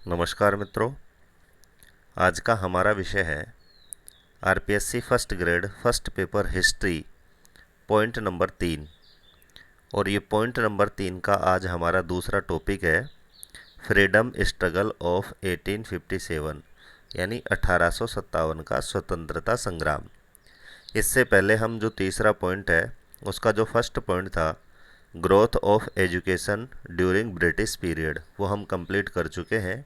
नमस्कार मित्रों। आज का हमारा विषय है RPSC first grade first paper history point number 3। और ये पॉइंट नंबर 3 का आज हमारा दूसरा टॉपिक है फ्रीडम स्ट्रगल ऑफ 1857, यानी 1857 का स्वतंत्रता संग्राम। इससे पहले हम जो तीसरा पॉइंट है उसका जो फर्स्ट पॉइंट था growth of education during British period, वो हम कंप्लीट कर चुके हैं।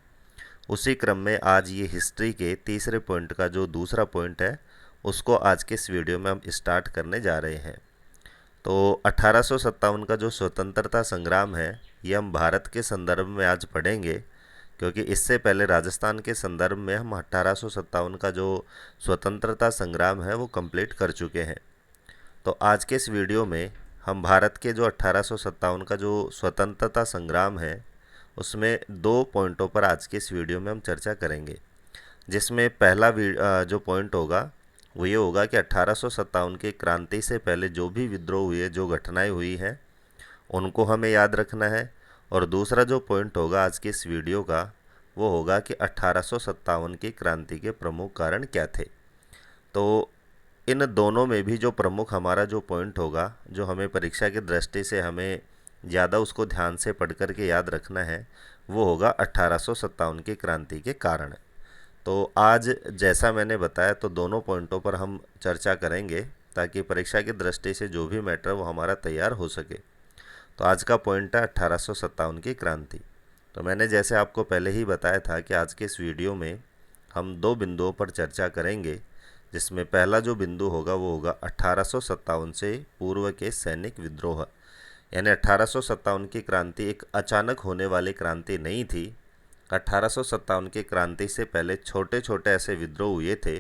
उसी क्रम में आज ये हिस्ट्री के तीसरे पॉइंट का जो दूसरा पॉइंट है उसको आज के इस वीडियो में हम स्टार्ट करने जा रहे हैं। तो 1857 का जो स्वतंत्रता संग्राम है ये हम भारत के संदर्भ में आज पढ़ेंगे, क्योंकि इससे पहले राजस्थान के संदर्भ में हम 1857 का जो स्वतंत्रता संग्राम है वो कंप्लीट कर चुके हैं। तो आज के इस वीडियो में हम भारत के जो 1857 का जो स्वतंत्रता संग्राम है उसमें दो पॉइंटों पर आज के इस वीडियो में हम चर्चा करेंगे। जिसमें पहला जो पॉइंट होगा वो ये होगा कि 1857 की क्रांति से पहले जो भी विद्रोह हुए, जो घटनाएं हुई हैं उनको हमें याद रखना है। और दूसरा जो पॉइंट होगा आज के इस वीडियो का वो होगा कि 1857 की क्रांति के प्रमुख कारण क्या थे। तो इन दोनों में भी जो प्रमुख हमारा जो पॉइंट होगा, जो हमें परीक्षा की दृष्टि से हमें ज़्यादा उसको ध्यान से पढ़ कर के याद रखना है, वो होगा 1857 की क्रांति के कारण। तो आज जैसा मैंने बताया तो दोनों पॉइंटों पर हम चर्चा करेंगे ताकि परीक्षा की दृष्टि से जो भी मैटर वो हमारा तैयार हो सके। तो आज का पॉइंट है 1857 की क्रांति। तो मैंने जैसे आपको पहले ही बताया था कि आज के इस वीडियो में हम दो बिंदुओं पर चर्चा करेंगे, जिसमें पहला जो बिंदु होगा वो होगा 1857 से पूर्व के सैनिक विद्रोह। यानी 1857 की क्रांति एक अचानक होने वाली क्रांति नहीं थी। 1857 की क्रांति से पहले छोटे छोटे ऐसे विद्रोह हुए थे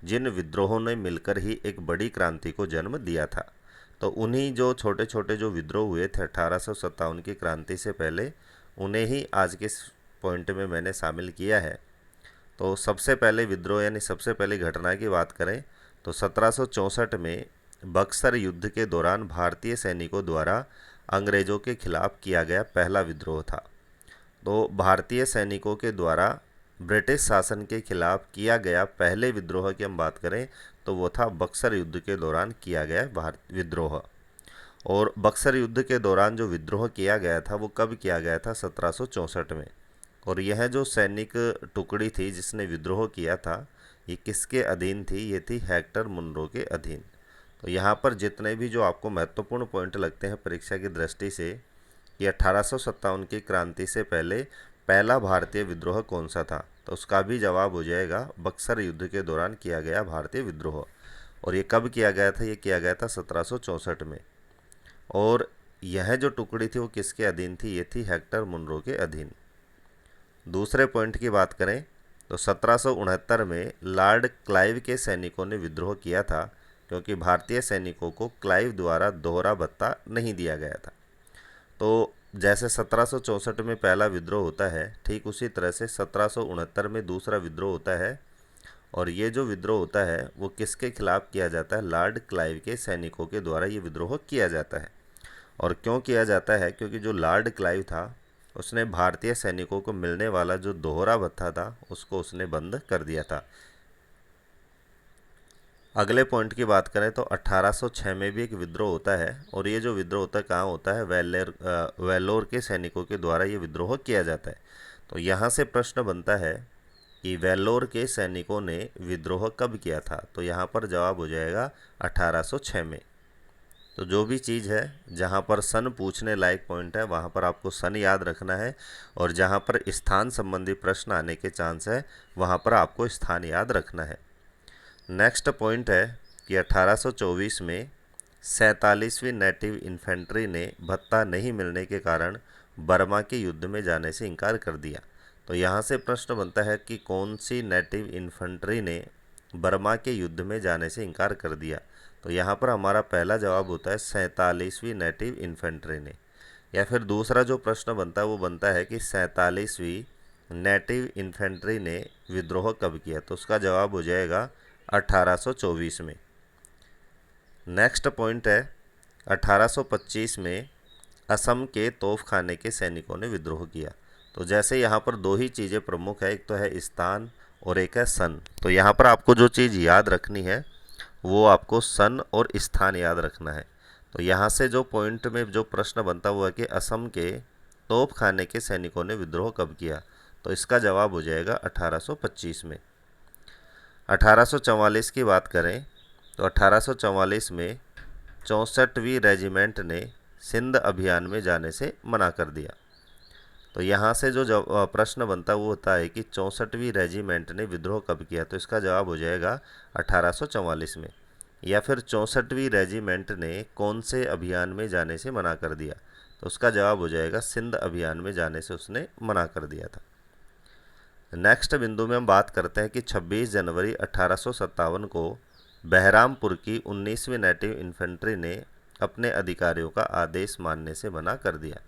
जिन विद्रोहों ने मिलकर ही एक बड़ी क्रांति को जन्म दिया था। तो उन्हीं जो छोटे छोटे जो विद्रोह हुए थे 1857 की क्रांति से पहले, उन्हें ही आज के इस पॉइंट में मैंने शामिल किया है। तो सबसे पहले विद्रोह यानी सबसे पहली घटना की बात करें तो 1764 में बक्सर युद्ध के दौरान भारतीय सैनिकों द्वारा अंग्रेज़ों के खिलाफ किया गया पहला विद्रोह था। तो भारतीय सैनिकों के द्वारा ब्रिटिश शासन के खिलाफ किया गया पहले विद्रोह की हम बात करें तो वो था बक्सर युद्ध के दौरान किया गया विद्रोह। और बक्सर युद्ध के दौरान जो विद्रोह किया गया था वो कब किया गया था? 1764 में। और यह जो सैनिक टुकड़ी थी जिसने विद्रोह किया था, ये किसके अधीन थी? ये थी हेक्टर मुनरो के अधीन। तो यहाँ पर जितने भी जो आपको महत्वपूर्ण पॉइंट लगते हैं परीक्षा की दृष्टि से कि 1857 की क्रांति से पहले पहला भारतीय विद्रोह कौन सा था, तो उसका भी जवाब हो जाएगा बक्सर युद्ध के दौरान किया गया भारतीय विद्रोह। और ये कब किया गया था? ये किया गया था 1764 में। और यह जो टुकड़ी थी वो किसके अधीन थी? ये थी हेक्टर मुनरो के अधीन। दूसरे पॉइंट की बात करें तो 1769 में लॉर्ड क्लाइव के सैनिकों ने विद्रोह किया था, क्योंकि भारतीय सैनिकों को क्लाइव द्वारा दोहरा भत्ता नहीं दिया गया था। तो जैसे 1764 में पहला विद्रोह होता है, ठीक उसी तरह से 1769 में दूसरा विद्रोह होता है। और ये जो विद्रोह होता है वो किसके खिलाफ किया जाता है? लॉर्ड क्लाइव के सैनिकों के द्वारा ये विद्रोह किया जाता है। और क्यों किया जाता है? क्योंकि जो लॉर्ड क्लाइव था उसने भारतीय सैनिकों को मिलने वाला जो दोहरा भत्ता था उसको उसने बंद कर दिया था। अगले पॉइंट की बात करें तो 1806 में भी एक विद्रोह होता है। और ये जो विद्रोह होता है कहाँ होता है? वेल्लोर के सैनिकों के द्वारा ये विद्रोह किया जाता है। तो यहाँ से प्रश्न बनता है कि वेल्लोर के सैनिकों ने विद्रोह कब किया था? तो यहाँ पर जवाब हो जाएगा 1806 में। तो जो भी चीज़ है जहाँ पर सन पूछने लायक पॉइंट है वहाँ पर आपको सन याद रखना है, और जहाँ पर स्थान संबंधी प्रश्न आने के चांस है वहाँ पर आपको स्थान याद रखना है। नेक्स्ट पॉइंट है कि 1824 में 47वीं नेटिव इन्फेंट्री ने भत्ता नहीं मिलने के कारण बर्मा के युद्ध में जाने से इनकार कर दिया। तो यहाँ से प्रश्न बनता है कि कौन सी नेटिव इन्फेंट्री ने बर्मा के युद्ध में जाने से इनकार कर दिया? तो यहाँ पर हमारा पहला जवाब होता है 47वीं नेटिव इन्फेंट्री ने। या फिर दूसरा जो प्रश्न बनता है वो बनता है कि 47वीं नेटिव इन्फेंट्री ने विद्रोह कब किया? तो उसका जवाब हो जाएगा 1824 में। नेक्स्ट पॉइंट है 1825 में असम के तोपखाने के सैनिकों ने विद्रोह किया। तो जैसे यहाँ पर दो ही चीज़ें प्रमुख है, एक तो है स्थान और एक है सन। तो यहाँ पर आपको जो चीज़ याद रखनी है वो आपको सन और स्थान याद रखना है। तो यहाँ से जो पॉइंट में जो प्रश्न बनता हुआ कि असम के तोप खाने के सैनिकों ने विद्रोह कब किया, तो इसका जवाब हो जाएगा 1825 में। 1844 की बात करें तो 1844 में 64वीं रेजिमेंट ने सिंध अभियान में जाने से मना कर दिया। तो यहाँ से जो प्रश्न बनता वो होता है कि 64वीं रेजिमेंट ने विद्रोह कब किया, तो इसका जवाब हो जाएगा 1844 में। या फिर 64वीं रेजिमेंट ने कौन से अभियान में जाने से मना कर दिया, तो उसका जवाब हो जाएगा सिंध अभियान में जाने से उसने मना कर दिया था। नेक्स्ट बिंदु में हम बात करते हैं कि 26 जनवरी 1857 को बहरामपुर की 19वीं नेटिव इन्फेंट्री ने अपने अधिकारियों का आदेश मानने से मना कर दिया।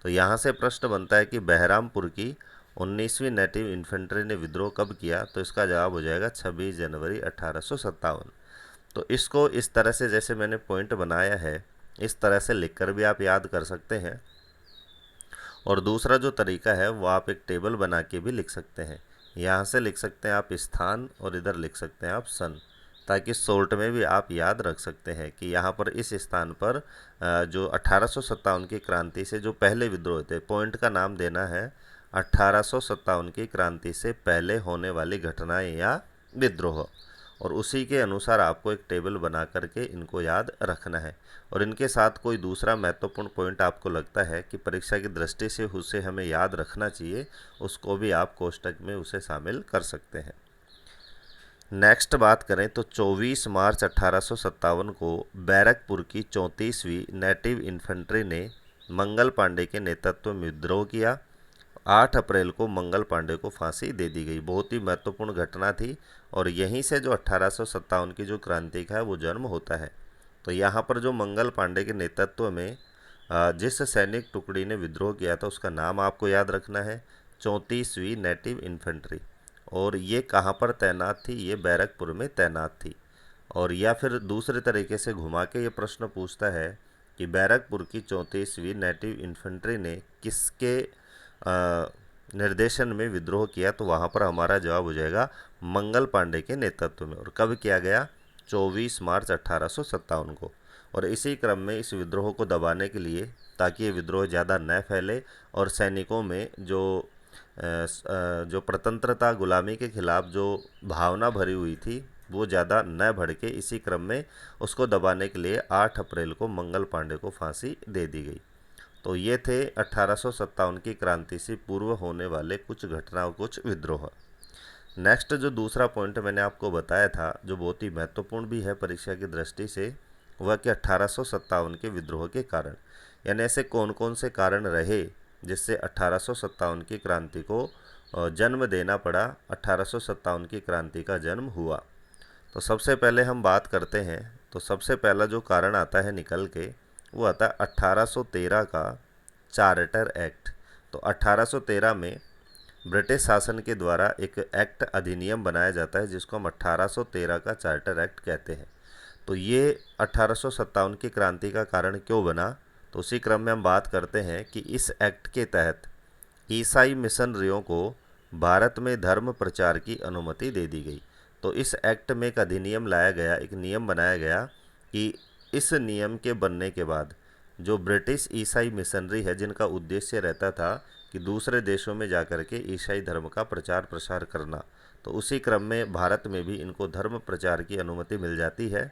तो यहाँ से प्रश्न बनता है कि बहरामपुर की 19वीं नेटिव इन्फेंट्री ने विद्रोह कब किया, तो इसका जवाब हो जाएगा 26 जनवरी 1857। तो इसको इस तरह से जैसे मैंने पॉइंट बनाया है इस तरह से लिखकर भी आप याद कर सकते हैं, और दूसरा जो तरीका है वो आप एक टेबल बना के भी लिख सकते हैं। यहाँ से लिख सकते हैं आप स्थान और इधर लिख सकते हैं आप सन, ताकि शॉर्ट में भी आप याद रख सकते हैं कि यहाँ पर इस स्थान पर जो 1857 की क्रांति से जो पहले विद्रोह थे, पॉइंट का नाम देना है 1857 की क्रांति से पहले होने वाली घटनाएं या विद्रोह, और उसी के अनुसार आपको एक टेबल बना करके इनको याद रखना है। और इनके साथ कोई दूसरा महत्वपूर्ण पॉइंट आपको लगता है कि परीक्षा की दृष्टि से उसे हमें याद रखना चाहिए, उसको भी आप कोष्टक में उसे शामिल कर सकते हैं। नेक्स्ट बात करें तो 24 मार्च 1857 को बैरकपुर की 34वीं नेटिव इन्फेंट्री ने मंगल पांडे के नेतृत्व में विद्रोह किया। 8 अप्रैल को मंगल पांडे को फांसी दे दी गई। बहुत ही महत्वपूर्ण घटना थी और यहीं से जो 1857 की जो क्रांति का है वो जन्म होता है। तो यहाँ पर जो मंगल पांडे के नेतृत्व में जिस सैनिक टुकड़ी ने विद्रोह किया था उसका नाम आपको याद रखना है 34वीं नेटिव इन्फेंट्री। और ये कहाँ पर तैनात थी, ये बैरकपुर में तैनात थी। और या फिर दूसरे तरीके से घुमा के ये प्रश्न पूछता है कि बैरकपुर की 34वीं नेटिव इन्फेंट्री ने किसके निर्देशन में विद्रोह किया, तो वहाँ पर हमारा जवाब हो जाएगा मंगल पांडे के नेतृत्व में। और कब किया गया, 24 मार्च 1857 को। और इसी क्रम में इस विद्रोह को दबाने के लिए, ताकि ये विद्रोह ज़्यादा न फैले और सैनिकों में जो प्रतंत्रता गुलामी के खिलाफ जो भावना भरी हुई थी वो ज़्यादा न भड़के, इसी क्रम में उसको दबाने के लिए 8 अप्रैल को मंगल पांडे को फांसी दे दी गई। तो ये थे 1857 की क्रांति से पूर्व होने वाले कुछ घटनाओं, कुछ विद्रोह। नेक्स्ट जो दूसरा पॉइंट मैंने आपको बताया था जो बहुत ही महत्वपूर्ण भी है परीक्षा की दृष्टि से, वह कि 1857 के विद्रोह के कारण, यानी ऐसे कौन कौन से कारण रहे जिससे 1857 की क्रांति को जन्म देना पड़ा, 1857 की क्रांति का जन्म हुआ। तो सबसे पहले हम बात करते हैं, तो सबसे पहला जो कारण आता है निकल के, वो आता है 1813 का चार्टर एक्ट। तो 1813 में ब्रिटिश शासन के द्वारा एक एक्ट अधिनियम बनाया जाता है जिसको हम 1813 का चार्टर एक्ट कहते हैं। तो ये 1857 की क्रांति का कारण क्यों बना, तो उसी क्रम में हम बात करते हैं कि इस एक्ट के तहत ईसाई मिशनरियों को भारत में धर्म प्रचार की अनुमति दे दी गई। तो इस एक्ट में एक अधिनियम लाया गया, एक नियम बनाया गया कि इस नियम के बनने के बाद जो ब्रिटिश ईसाई मिशनरी है, जिनका उद्देश्य रहता था कि दूसरे देशों में जाकर के ईसाई धर्म का प्रचार प्रसार करना, तो उसी क्रम में भारत में भी इनको धर्म प्रचार की अनुमति मिल जाती है।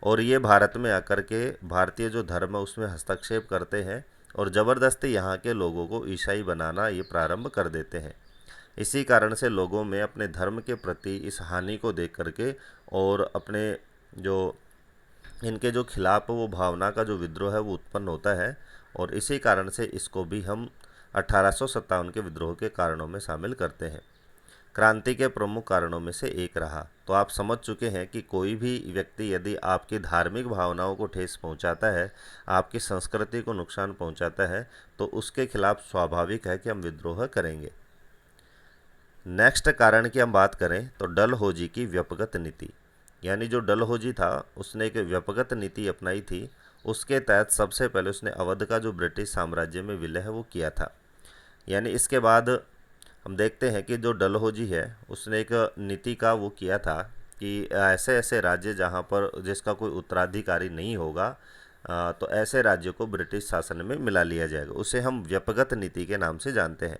और ये भारत में आकर के भारतीय जो धर्म है उसमें हस्तक्षेप करते हैं और ज़बरदस्ती यहाँ के लोगों को ईसाई बनाना ये प्रारंभ कर देते हैं। इसी कारण से लोगों में अपने धर्म के प्रति इस हानि को देख करके और अपने जो इनके जो खिलाफ वो भावना का जो विद्रोह है वो उत्पन्न होता है, और इसी कारण से इसको भी हम 1857 के विद्रोह के कारणों में शामिल करते हैं। क्रांति के प्रमुख कारणों में से एक रहा। तो आप समझ चुके हैं कि कोई भी व्यक्ति यदि आपकी धार्मिक भावनाओं को ठेस पहुंचाता है, आपकी संस्कृति को नुकसान पहुंचाता है, तो उसके खिलाफ स्वाभाविक है कि हम विद्रोह करेंगे। नेक्स्ट कारण की हम बात करें तो डलहौजी की व्यापक नीति, यानी जो डलहौजी था उसने एक व्यापक नीति अपनाई थी। उसके तहत सबसे पहले उसने अवध का जो ब्रिटिश साम्राज्य में विलय है वो किया था। यानी इसके बाद हम देखते हैं कि जो डलहौजी है उसने एक नीति का वो किया था कि ऐसे ऐसे राज्य जहाँ पर जिसका कोई उत्तराधिकारी नहीं होगा, तो ऐसे राज्यों को ब्रिटिश शासन में मिला लिया जाएगा। उसे हम व्यपगत नीति के नाम से जानते हैं।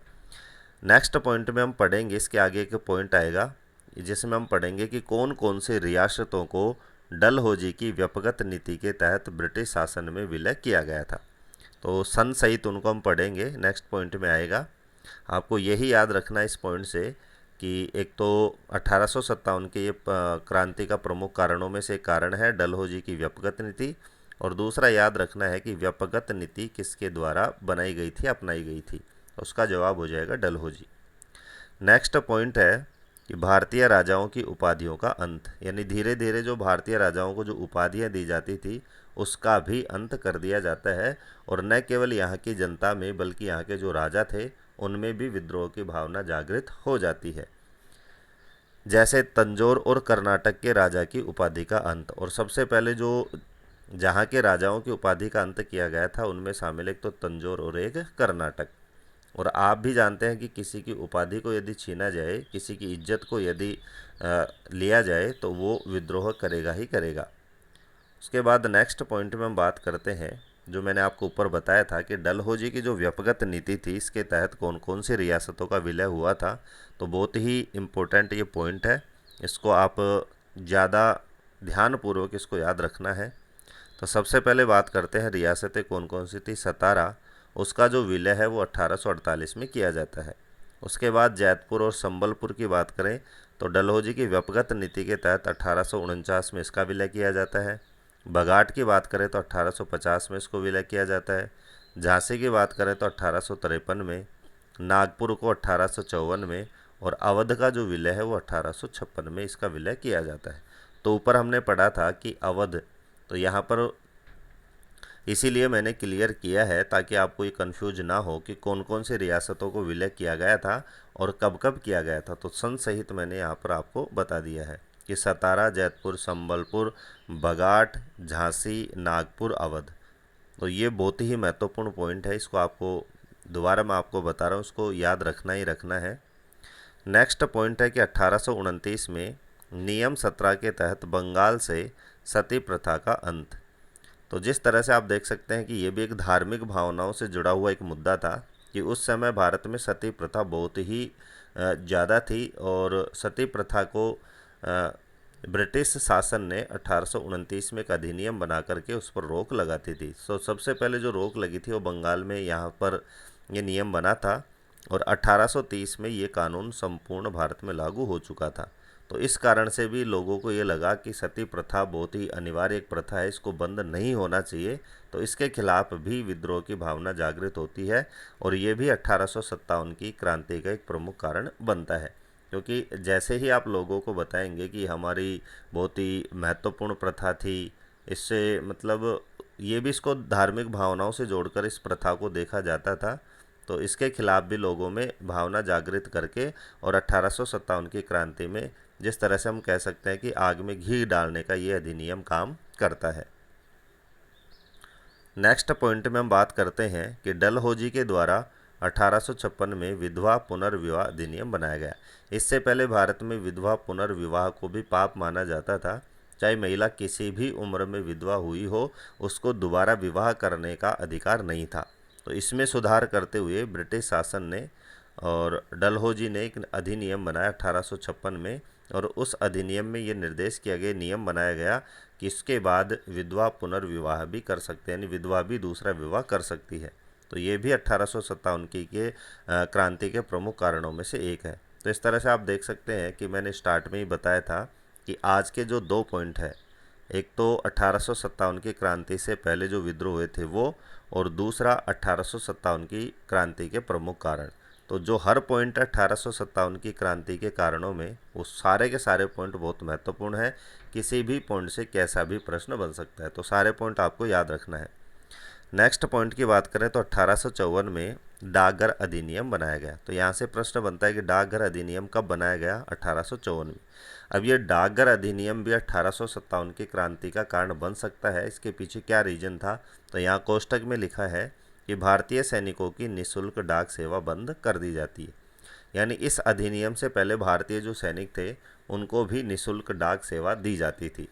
नेक्स्ट पॉइंट में हम पढ़ेंगे, इसके आगे एक पॉइंट आएगा जिसमें हम पढ़ेंगे कि कौन कौन से रियासतों को डलहौजी की व्यपगत नीति के तहत ब्रिटिश शासन में विलय किया गया था। तो सन सहित उनको हम पढ़ेंगे, नेक्स्ट पॉइंट में आएगा। आपको यही याद रखना है इस पॉइंट से कि एक तो 1857 के ये क्रांति का प्रमुख कारणों में से एक कारण है डलहौजी की व्यपगत नीति, और दूसरा याद रखना है कि व्यपगत नीति किसके द्वारा बनाई गई थी, अपनाई गई थी। उसका जवाब हो जाएगा डलहौजी। नेक्स्ट पॉइंट है कि भारतीय राजाओं की उपाधियों का अंत, यानी धीरे धीरे जो भारतीय राजाओं को जो उपाधियां दी जाती थी उसका भी अंत कर दिया जाता है, और न केवल यहाँ की जनता में बल्कि यहाँ के जो राजा थे उनमें भी विद्रोह की भावना जागृत हो जाती है। जैसे तंजौर और कर्नाटक के राजा की उपाधि का अंत, और सबसे पहले जो जहाँ के राजाओं की उपाधि का अंत किया गया था उनमें शामिल एक तो तंजौर और एक कर्नाटक। और आप भी जानते हैं कि किसी की उपाधि को यदि छीना जाए, किसी की इज्जत को यदि लिया जाए तो वो विद्रोह करेगा ही करेगा। उसके बाद नेक्स्ट पॉइंट में हम बात करते हैं, जो मैंने आपको ऊपर बताया था कि डलहौजी की जो व्यपगत नीति थी इसके तहत कौन कौन सी रियासतों का विलय हुआ था। तो बहुत ही इम्पोर्टेंट ये पॉइंट है, इसको आप ज़्यादा ध्यानपूर्वक इसको याद रखना है। तो सबसे पहले बात करते हैं रियासतें कौन कौन सी थी। सतारा, उसका जो विलय है वो 1848 में किया जाता है। उसके बाद जैतपुर और संबलपुर की बात करें तो डलहौजी की व्यपगत नीति के तहत 1849 में इसका विलय किया जाता है। बघाट की बात करें तो 1850 में इसको विलय किया जाता है। झांसी की बात करें तो 1853 में, नागपुर को 1854 में, और अवध का जो विलय है वो 1856 में इसका विलय किया जाता है। तो ऊपर हमने पढ़ा था कि अवध, तो यहाँ पर इसीलिए मैंने क्लियर किया है ताकि आपको ये कन्फ्यूज ना हो कि कौन कौन सी रियासतों को विलय किया गया था और कब कब किया गया था। तो सन सहित मैंने यहाँ पर आपको बता दिया है कि सतारा, जैतपुर, संबलपुर, बघाट, झांसी, नागपुर, अवध। तो ये बहुत ही महत्वपूर्ण पॉइंट है, इसको आपको दोबारा मैं आपको बता रहा हूँ, उसको याद रखना ही रखना है। नेक्स्ट पॉइंट है कि 1829 में नियम 17 के तहत बंगाल से सती प्रथा का अंत। तो जिस तरह से आप देख सकते हैं कि ये भी एक धार्मिक भावनाओं से जुड़ा हुआ एक मुद्दा था कि उस समय भारत में सती प्रथा बहुत ही ज़्यादा थी, और सती प्रथा को ब्रिटिश शासन ने 1829 में एक अधिनियम बना करके उस पर रोक लगाती थी। सो सबसे पहले जो रोक लगी थी वो बंगाल में यहाँ पर ये नियम बना था, और 1830 में ये कानून संपूर्ण भारत में लागू हो चुका था। तो इस कारण से भी लोगों को ये लगा कि सती प्रथा बहुत ही अनिवार्य एक प्रथा है, इसको बंद नहीं होना चाहिए। तो इसके खिलाफ भी विद्रोह की भावना जागृत होती है, और ये भी 1857 की क्रांति का एक प्रमुख कारण बनता है। क्योंकि जैसे ही आप लोगों को बताएंगे कि हमारी बहुत ही महत्वपूर्ण प्रथा थी, इससे मतलब ये भी इसको धार्मिक भावनाओं से जोड़कर इस प्रथा को देखा जाता था, तो इसके खिलाफ भी लोगों में भावना जागृत करके और 1857 की क्रांति में जिस तरह से हम कह सकते हैं कि आग में घी डालने का ये अधिनियम काम करता है। नेक्स्ट पॉइंट में हम बात करते हैं कि डलहौजी के द्वारा 1856 में विधवा पुनर्विवाह अधिनियम बनाया गया। इससे पहले भारत में विधवा पुनर्विवाह को भी पाप माना जाता था। चाहे महिला किसी भी उम्र में विधवा हुई हो, उसको दोबारा विवाह करने का अधिकार नहीं था। तो इसमें सुधार करते हुए ब्रिटिश शासन ने और डलहौजी ने एक अधिनियम बनाया 1856 में, और उस अधिनियम में ये निर्देश किया गया, नियम बनाया गया कि इसके बाद विधवा पुनर्विवाह भी कर सकते हैं, यानी विधवा भी दूसरा विवाह कर सकती है। तो ये भी 1857 की के क्रांति के प्रमुख कारणों में से एक है। तो इस तरह से आप देख सकते हैं कि मैंने स्टार्ट में ही बताया था कि आज के जो दो पॉइंट है, एक तो 1857 की क्रांति से पहले जो विद्रोह हुए थे वो, और दूसरा 1857 की क्रांति के प्रमुख कारण। तो जो हर पॉइंट 1857 की क्रांति के कारणों में, वो सारे के सारे पॉइंट बहुत महत्वपूर्ण है। किसी भी पॉइंट से कैसा भी प्रश्न बन सकता है, तो सारे पॉइंट आपको याद रखना है। नेक्स्ट पॉइंट की बात करें तो 1854 में डाकघर अधिनियम बनाया गया। तो यहाँ से प्रश्न बनता है कि डाकघर अधिनियम कब बनाया गया? 1854 में। अब ये डाकघर अधिनियम भी 1857 की क्रांति का कारण बन सकता है। इसके पीछे क्या रीजन था? तो यहाँ कोष्टक में लिखा है कि भारतीय सैनिकों की निःशुल्क डाक सेवा बंद कर दी जाती है। यानी इस अधिनियम से पहले भारतीय जो सैनिक थे उनको भी निःशुल्क डाक सेवा दी जाती थी।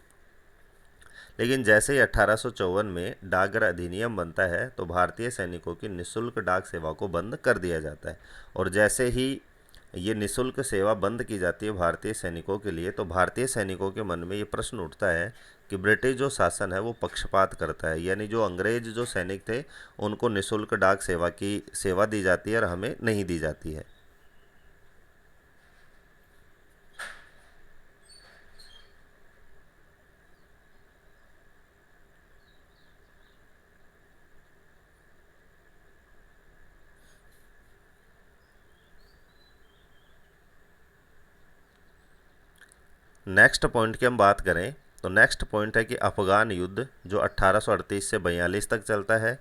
लेकिन जैसे ही 1854 में डाकघर अधिनियम बनता है तो भारतीय सैनिकों की निःशुल्क डाक सेवा को बंद कर दिया जाता है। और जैसे ही ये निःशुल्क सेवा बंद की जाती है भारतीय सैनिकों के लिए, तो भारतीय सैनिकों के मन में ये प्रश्न उठता है कि ब्रिटिश जो शासन है वो पक्षपात करता है, यानी जो अंग्रेज जो सैनिक थे उनको निःशुल्क डाक सेवा की सेवा दी जाती है और हमें नहीं दी जाती है। नेक्स्ट पॉइंट की हम बात करें तो नेक्स्ट पॉइंट है कि अफगान युद्ध जो 1838 से 42 तक चलता है,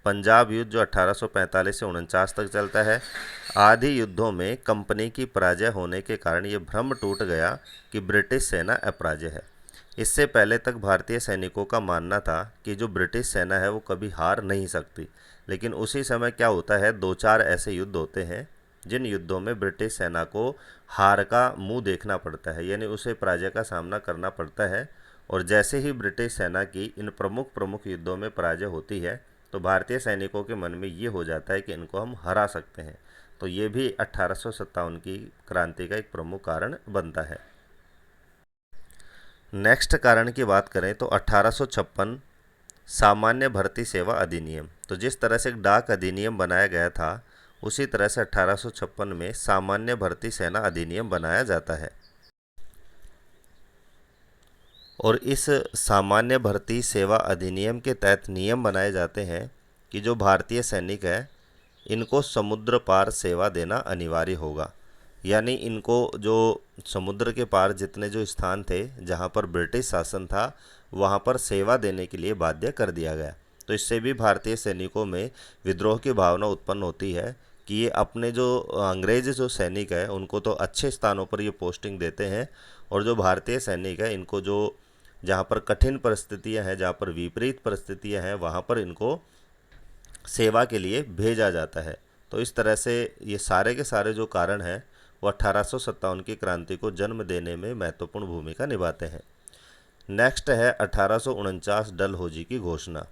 पंजाब युद्ध जो 1845 से 49 तक चलता है, आदि युद्धों में कंपनी की पराजय होने के कारण ये भ्रम टूट गया कि ब्रिटिश सेना अपराजय है। इससे पहले तक भारतीय सैनिकों का मानना था कि जो ब्रिटिश सेना है वो कभी हार नहीं सकती। लेकिन उसी समय क्या होता है, दो चार ऐसे युद्ध होते हैं जिन युद्धों में ब्रिटिश सेना को हार का मुंह देखना पड़ता है, यानी उसे पराजय का सामना करना पड़ता है। और जैसे ही ब्रिटिश सेना की इन प्रमुख प्रमुख युद्धों में पराजय होती है तो भारतीय सैनिकों के मन में ये हो जाता है कि इनको हम हरा सकते हैं। तो ये भी 1857 की क्रांति का एक प्रमुख कारण बनता है। नेक्स्ट कारण की बात करें तो 1856 सामान्य भर्ती सेवा अधिनियम। तो जिस तरह से एक डाक अधिनियम बनाया गया था उसी तरह से 1856 में सामान्य भर्ती सेना अधिनियम बनाया जाता है। और इस सामान्य भर्ती सेवा अधिनियम के तहत नियम बनाए जाते हैं कि जो भारतीय सैनिक है इनको समुद्र पार सेवा देना अनिवार्य होगा। यानी इनको जो समुद्र के पार जितने जो स्थान थे जहाँ पर ब्रिटिश शासन था वहाँ पर सेवा देने के लिए बाध्य कर दिया गया। तो इससे भी भारतीय सैनिकों में विद्रोह की भावना उत्पन्न होती है कि ये अपने जो अंग्रेज जो सैनिक है उनको तो अच्छे स्थानों पर ये पोस्टिंग देते हैं, और जो भारतीय सैनिक है इनको जो जहाँ पर कठिन परिस्थितियाँ हैं, जहाँ पर विपरीत परिस्थितियाँ हैं, वहाँ पर इनको सेवा के लिए भेजा जाता है। तो इस तरह से ये सारे के सारे जो कारण हैं वो 1857 की क्रांति को जन्म देने में महत्वपूर्ण भूमिका निभाते हैं। नेक्स्ट है 1849 डलहौजी की घोषणा।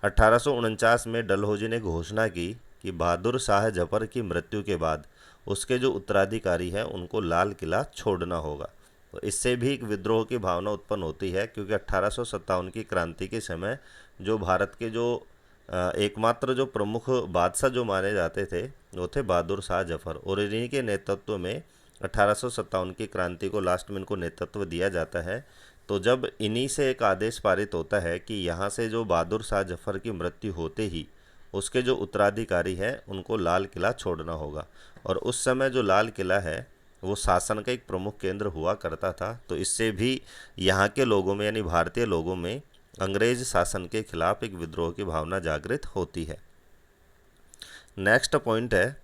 1849 में डलहौजी ने घोषणा की कि बहादुर शाह जफर की मृत्यु के बाद उसके जो उत्तराधिकारी हैं उनको लाल किला छोड़ना होगा। तो इससे भी एक विद्रोह की भावना उत्पन्न होती है, क्योंकि 1857 की क्रांति के समय जो भारत के जो एकमात्र जो प्रमुख बादशाह जो माने जाते थे वो थे बहादुर शाह जफर, और इन्हीं के नेतृत्व में 1857 की क्रांति को लास्ट में इनको नेतृत्व दिया जाता है। तो जब इन्हीं से एक आदेश पारित होता है कि यहाँ से जो बहादुर शाह जफर की मृत्यु होते ही उसके जो उत्तराधिकारी हैं उनको लाल किला छोड़ना होगा। और उस समय जो लाल किला है वो शासन का एक प्रमुख केंद्र हुआ करता था। तो इससे भी यहाँ के लोगों में यानी भारतीय लोगों में अंग्रेज शासन के खिलाफ एक विद्रोह की भावना जागृत होती है। नेक्स्ट पॉइंट है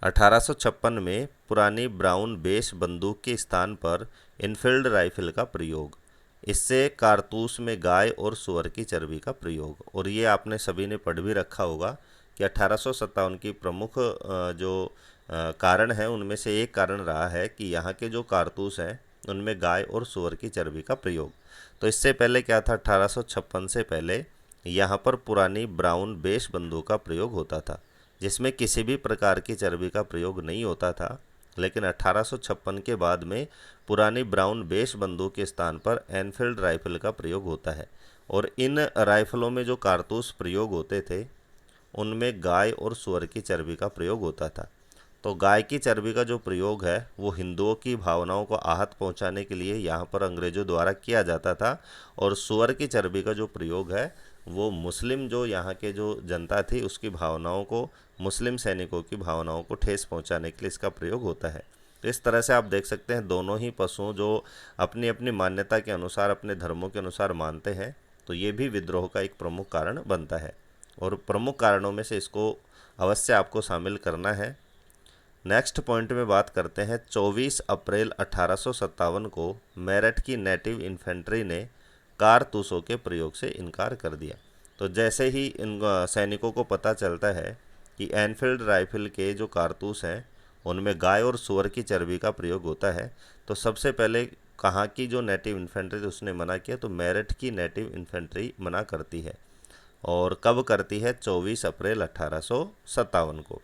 1856 में पुरानी ब्राउन बेस बंदूक के स्थान पर इनफील्ड राइफल का प्रयोग। इससे कारतूस में गाय और सुअर की चर्बी का प्रयोग। और ये आपने सभी ने पढ़ भी रखा होगा कि 1857 की प्रमुख जो कारण है उनमें से एक कारण रहा है कि यहाँ के जो कारतूस हैं उनमें गाय और सुअर की चर्बी का प्रयोग। तो इससे पहले क्या था, 1856 से पहले यहाँ पर पुरानी ब्राउन बेस बंदूक का प्रयोग होता था जिसमें किसी भी प्रकार की चर्बी का प्रयोग नहीं होता था। लेकिन 1856 के बाद में पुरानी ब्राउन बेस बंदूक के स्थान पर एनफील्ड राइफल का प्रयोग होता है। और इन राइफलों में जो कारतूस प्रयोग होते थे उनमें गाय और सुअर की चर्बी का प्रयोग होता था। तो गाय की चर्बी का जो प्रयोग है वो हिंदुओं की भावनाओं को आहत पहुंचाने के लिए यहाँ पर अंग्रेज़ों द्वारा किया जाता था, और सुअर की चर्बी का जो प्रयोग है वो मुस्लिम जो यहाँ के जो जनता थी उसकी भावनाओं को, मुस्लिम सैनिकों की भावनाओं को ठेस पहुंचाने के लिए इसका प्रयोग होता है। तो इस तरह से आप देख सकते हैं दोनों ही पशुओं जो अपनी अपनी मान्यता के अनुसार अपने धर्मों के अनुसार मानते हैं, तो ये भी विद्रोह का एक प्रमुख कारण बनता है। और प्रमुख कारणों में से इसको अवश्य आपको शामिल करना है। नेक्स्ट पॉइंट में बात करते हैं 24 अप्रैल 1857 को मेरठ की नेटिव इन्फेंट्री ने कारतूसों के प्रयोग से इनकार कर दिया। तो जैसे ही इन सैनिकों को पता चलता है कि एनफील्ड राइफल के जो कारतूस हैं उनमें गाय और सूअर की चर्बी का प्रयोग होता है, तो सबसे पहले कहाँ की जो नेटिव इन्फेंट्री उसने मना किया, तो मेरठ की नेटिव इन्फेंट्री मना करती है। और कब करती है? 24 अप्रैल 1857 को।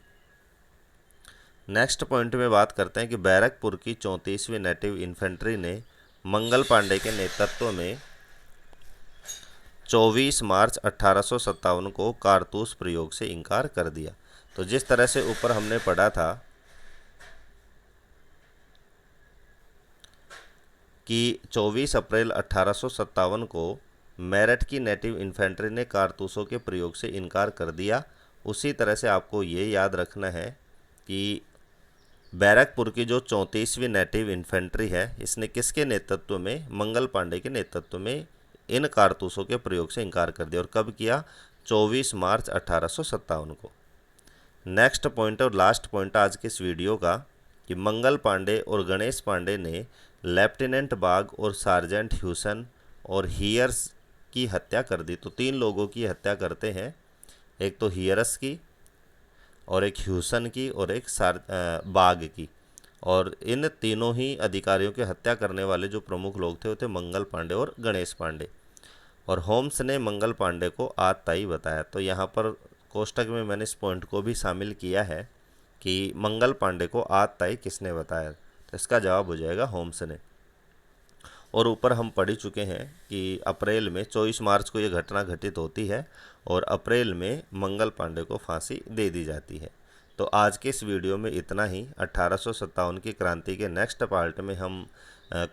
नेक्स्ट पॉइंट में बात करते हैं कि बैरकपुर की 34वीं नेटिव इन्फेंट्री ने मंगल पांडे के नेतृत्व में 24 मार्च 1857 को कारतूस प्रयोग से इनकार कर दिया। तो जिस तरह से ऊपर हमने पढ़ा था कि 24 अप्रैल 1857 को मेरठ की नेटिव इन्फेंट्री ने कारतूसों के प्रयोग से इनकार कर दिया, उसी तरह से आपको ये याद रखना है कि बैरकपुर की जो 34वीं नेटिव इन्फेंट्री है इसने किसके नेतृत्व में? मंगल पांडे के नेतृत्व में इन कारतूसों के प्रयोग से इनकार कर दिया। और कब किया? 24 मार्च 1857 को। नेक्स्ट पॉइंट और लास्ट पॉइंट आज के इस वीडियो का कि मंगल पांडे और गणेश पांडे ने लेफ्टिनेंट बाग और सार्जेंट ह्यूसन और हियर्स की हत्या कर दी। तो 3 लोगों की हत्या करते हैं, एक तो हियर्स की और एक ह्यूसन की और एक बाग की। और इन तीनों ही अधिकारियों की हत्या करने वाले जो प्रमुख लोग थे वो थे मंगल पांडे और गणेश पांडे। और होम्स ने मंगल पांडे को आतताई बताया। तो यहाँ पर कोष्टक में मैंने इस पॉइंट को भी शामिल किया है कि मंगल पांडे को आतताई किसने बताया, तो इसका जवाब हो जाएगा होम्स ने। और ऊपर हम पढ़ ही चुके हैं कि अप्रैल में 24 मार्च को ये घटना घटित होती है और अप्रैल में मंगल पांडे को फांसी दे दी जाती है। तो आज के इस वीडियो में इतना ही। 1857 की क्रांति के नेक्स्ट पार्ट में हम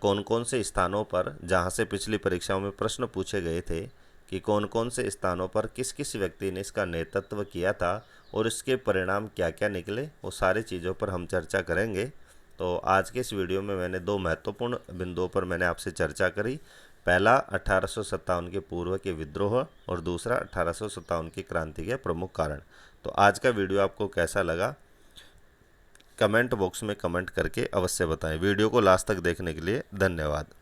कौन कौन से स्थानों पर, जहाँ से पिछली परीक्षाओं में प्रश्न पूछे गए थे कि कौन कौन से स्थानों पर किस किस व्यक्ति ने इसका नेतृत्व किया था और इसके परिणाम क्या क्या निकले, वो सारी चीज़ों पर हम चर्चा करेंगे। तो आज के इस वीडियो में मैंने 2 महत्वपूर्ण बिंदुओं पर मैंने आपसे चर्चा करी। पहला 1857 के पूर्व के विद्रोह और दूसरा 1857 की क्रांति के प्रमुख कारण। तो आज का वीडियो आपको कैसा लगा कमेंट बॉक्स में कमेंट करके अवश्य बताएं। वीडियो को लास्ट तक देखने के लिए धन्यवाद।